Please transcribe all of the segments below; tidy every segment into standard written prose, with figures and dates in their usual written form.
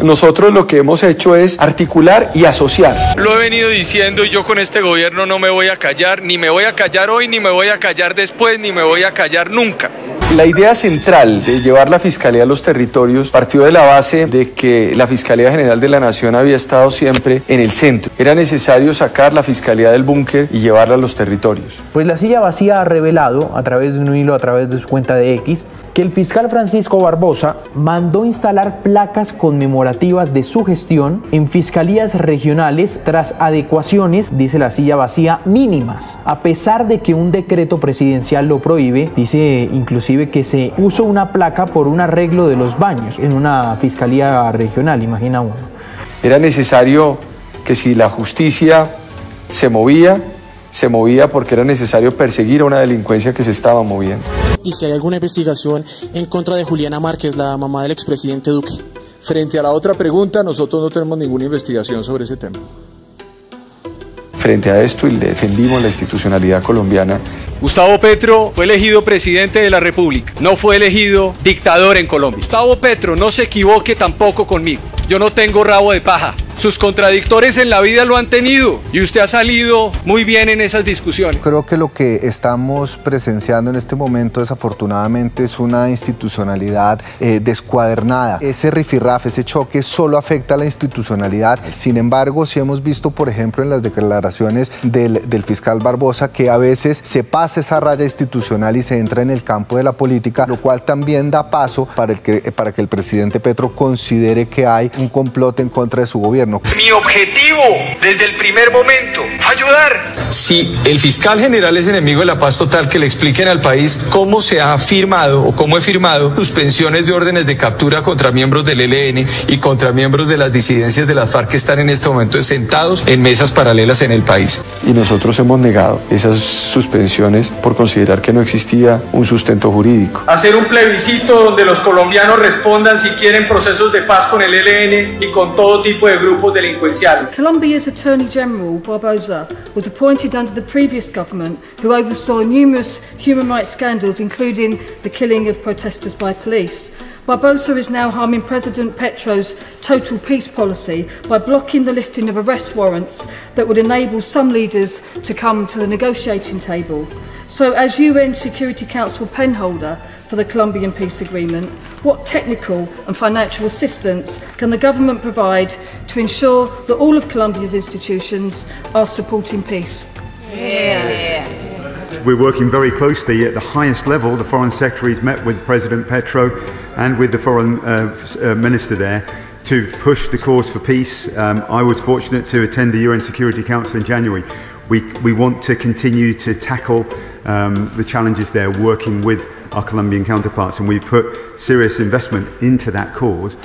Nosotros lo que hemos hecho es articular y asociar. Lo he venido diciendo y yo con este gobierno no me voy a callar, ni me voy a callar hoy, ni me voy a callar después, ni me voy a callar nunca. La idea central de llevar la Fiscalía a los territorios partió de la base de que la Fiscalía General de la Nación había estado siempre en el centro. Era necesario sacar la Fiscalía del búnker y llevarla a los territorios. Pues La Silla Vacía ha revelado, a través de un hilo, a través de su cuenta de X, que el fiscal Francisco Barbosa mandó instalar placas conmemorativas de su gestión en fiscalías regionales tras adecuaciones, dice La Silla Vacía, mínimas. A pesar de que un decreto presidencial lo prohíbe, dice inclusive que se puso una placa por un arreglo de los baños en una fiscalía regional, imagina uno. Era necesario que si la justicia se movía porque era necesario perseguir a una delincuencia que se estaba moviendo. ¿Y si hay alguna investigación en contra de Juliana Márquez, la mamá del expresidente Duque? Frente a la otra pregunta, nosotros no tenemos ninguna investigación sobre ese tema. Frente a esto, y le defendimos la institucionalidad colombiana. Gustavo Petro fue elegido presidente de la República, no fue elegido dictador en Colombia. Gustavo Petro, no se equivoque tampoco conmigo. Yo no tengo rabo de paja. Sus contradictores en la vida lo han tenido y usted ha salido muy bien en esas discusiones. Creo que lo que estamos presenciando en este momento desafortunadamente es una institucionalidad descuadernada. Ese rifirrafe, ese choque solo afecta a la institucionalidad. Sin embargo, sí hemos visto, por ejemplo, en las declaraciones del fiscal Barbosa que a veces se pasa esa raya institucional y se entra en el campo de la política, lo cual también da paso para que el presidente Petro considere que hay un complot en contra de su gobierno. Mi objetivo desde el primer momento fue ayudar. Si el fiscal general es enemigo de la paz total, que le expliquen al país cómo se ha firmado o cómo he firmado suspensiones de órdenes de captura contra miembros del ELN y contra miembros de las disidencias de las FARC que están en este momento sentados en mesas paralelas en el país. Y nosotros hemos negado esas suspensiones por considerar que no existía un sustento jurídico. Hacer un plebiscito donde los colombianos respondan si quieren procesos de paz con el ELN y con todo tipo de grupos delincuenciales. Colombia's Attorney General, Barbosa, was appointed under the previous government who oversaw numerous human rights scandals, including the killing of protesters by police. Barbosa is now harming President Petro's total peace policy by blocking the lifting of arrest warrants that would enable some leaders to come to the negotiating table. So, as UN Security Council penholder for the Colombian peace agreement, what technical and financial assistance can the government provide to ensure that all of Colombia's institutions are supporting peace? We're working very closely at the highest level. The Foreign Secretary's met with President Petro and with the Foreign Minister there to push the cause for peace. I was fortunate to attend the UN Security Council in January. We want to continue to tackle the challenges there, working with our Colombian counterparts, and we've put serious investment into that cause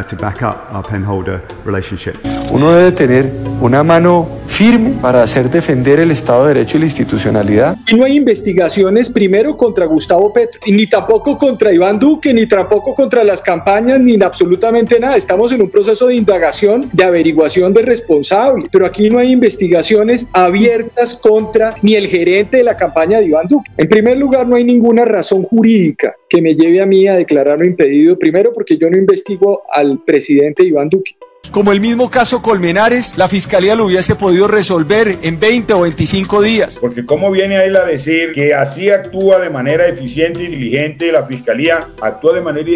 to back up our penholder relationship. Uno debe tener una mano firme para hacer defender el Estado de Derecho y la institucionalidad. Y no hay investigaciones primero contra Gustavo Petro, ni tampoco contra Iván Duque, ni tampoco contra las campañas, ni absolutamente nada. Estamos en un proceso de indagación, de averiguación de responsable, pero aquí no hay investigaciones abiertas contra ni el gerente de la campaña de Iván Duque. En primer lugar, no hay ninguna razón jurídica que me lleve a mí a declararlo impedido, primero porque yo no investigo al presidente Iván Duque. Como el mismo caso Colmenares, la Fiscalía lo hubiese podido resolver en 20 o 25 días. Porque cómo viene a él a decir que así actúa de manera eficiente y diligente, la Fiscalía actúa de manera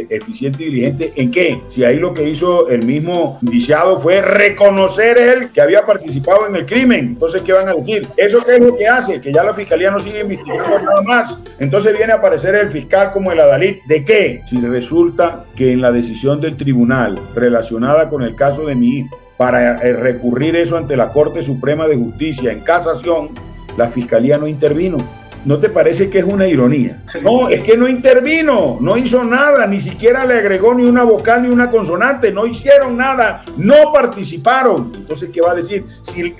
eficiente y diligente, ¿en qué? Si ahí lo que hizo el mismo indiciado fue reconocer él que había participado en el crimen. Entonces, ¿qué van a decir? ¿Eso qué es lo que hace? Que ya la Fiscalía no sigue investigando nada más. Entonces viene a aparecer el fiscal como el adalid. ¿De qué? Si resulta que en la decisión del tribunal relacionada con el caso de mi hijo, para recurrir eso ante la Corte Suprema de Justicia en casación, la Fiscalía no intervino. ¿No te parece que es una ironía? No, es que no intervino, no hizo nada, ni siquiera le agregó ni una vocal ni una consonante, no hicieron nada, no participaron. Entonces, ¿qué va a decir?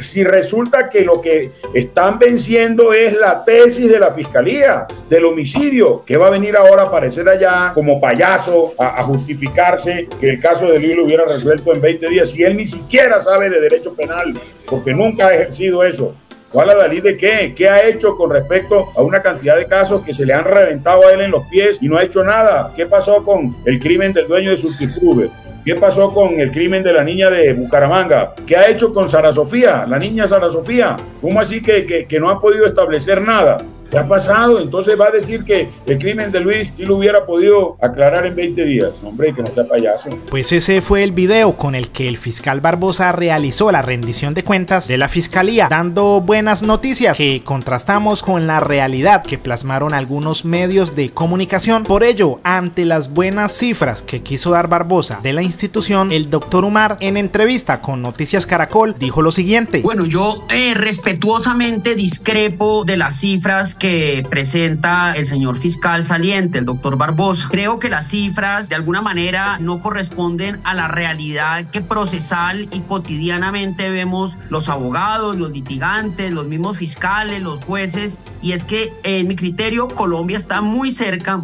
Si resulta que lo que están venciendo es la tesis de la Fiscalía, del homicidio, ¿qué va a venir ahora a aparecer allá como payaso a justificarse que el caso de Luis lo hubiera resuelto en 20 días si él ni siquiera sabe de derecho penal, porque nunca ha ejercido eso? ¿Cuál adalid de qué? ¿Qué ha hecho con respecto a una cantidad de casos que se le han reventado a él en los pies y no ha hecho nada? ¿Qué pasó con el crimen del dueño de Sultiprube? ¿Qué pasó con el crimen de la niña de Bucaramanga? ¿Qué ha hecho con Sara Sofía, la niña Sara Sofía? ¿Cómo así que no ha podido establecer nada? ¿Qué ha pasado? Entonces va a decir que el crimen de Luis sí lo hubiera podido aclarar en 20 días. Hombre, que no sea payaso. Pues ese fue el video con el que el fiscal Barbosa realizó la rendición de cuentas de la fiscalía, dando buenas noticias que contrastamos con la realidad que plasmaron algunos medios de comunicación. Por ello, ante las buenas cifras que quiso dar Barbosa de la institución, el doctor Umar, en entrevista con Noticias Caracol, dijo lo siguiente. Bueno, yo respetuosamente discrepo de las cifras que presenta el señor fiscal saliente, el doctor Barbosa. Creo que las cifras de alguna manera no corresponden a la realidad que procesal y cotidianamente vemos los abogados, los litigantes, los mismos fiscales, los jueces, y es que en mi criterio Colombia está muy cerca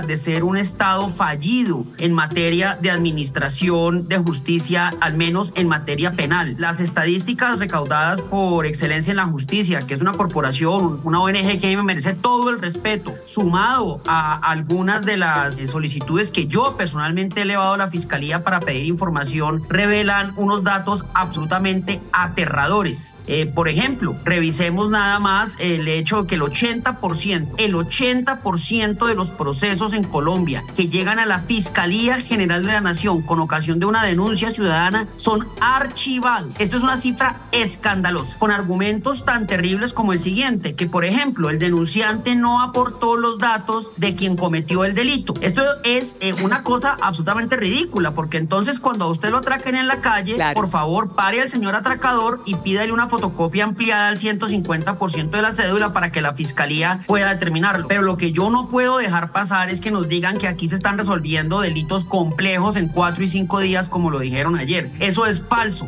de ser un estado fallido en materia de administración de justicia, al menos en materia penal. Las estadísticas recaudadas por Excelencia en la Justicia, que es una corporación, una ONG que me merece todo el respeto, sumado a algunas de las solicitudes que yo personalmente he elevado a la Fiscalía para pedir información, revelan unos datos absolutamente aterradores. Por ejemplo, revisemos nada más el hecho de que el 80% de los procesos en Colombia que llegan a la Fiscalía General de la Nación con ocasión de una denuncia ciudadana son archivados. Esto es una cifra escandalosa, con argumentos tan terribles como el siguiente, que por ejemplo el denunciante no aportó los datos de quien cometió el delito. Esto es una cosa absolutamente ridícula, porque entonces cuando a usted lo atraquen en la calle, por favor pare al señor atracador y pídale una fotocopia ampliada al 150% de la cédula para que la fiscalía pueda determinarlo. Pero lo que yo no puedo dejar pasar es que nos digan que aquí se están resolviendo delitos complejos en 4 y 5 días, como lo dijeron ayer. Eso es falso.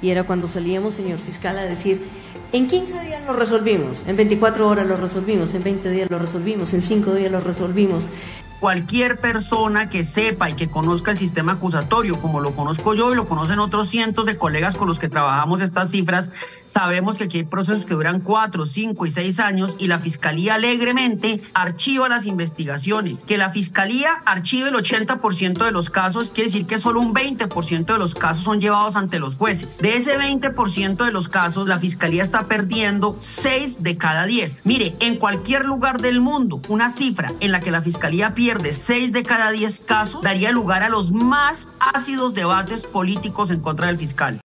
Y era cuando salíamos, señor fiscal, a decir: en 15 días lo resolvimos, en 24 horas lo resolvimos, en 20 días lo resolvimos, en 5 días lo resolvimos. Cualquier persona que sepa y que conozca el sistema acusatorio, como lo conozco yo y lo conocen otros cientos de colegas con los que trabajamos estas cifras, sabemos que aquí hay procesos que duran 4, 5 y 6 años y la Fiscalía alegremente archiva las investigaciones. Que la Fiscalía archive el 80% de los casos quiere decir que solo un 20% de los casos son llevados ante los jueces. De ese 20% de los casos, la Fiscalía está perdiendo 6 de cada 10. Mire, en cualquier lugar del mundo, una cifra en la que la Fiscalía pierde 6 de cada 10 casos daría lugar a los más ácidos debates políticos en contra del fiscal.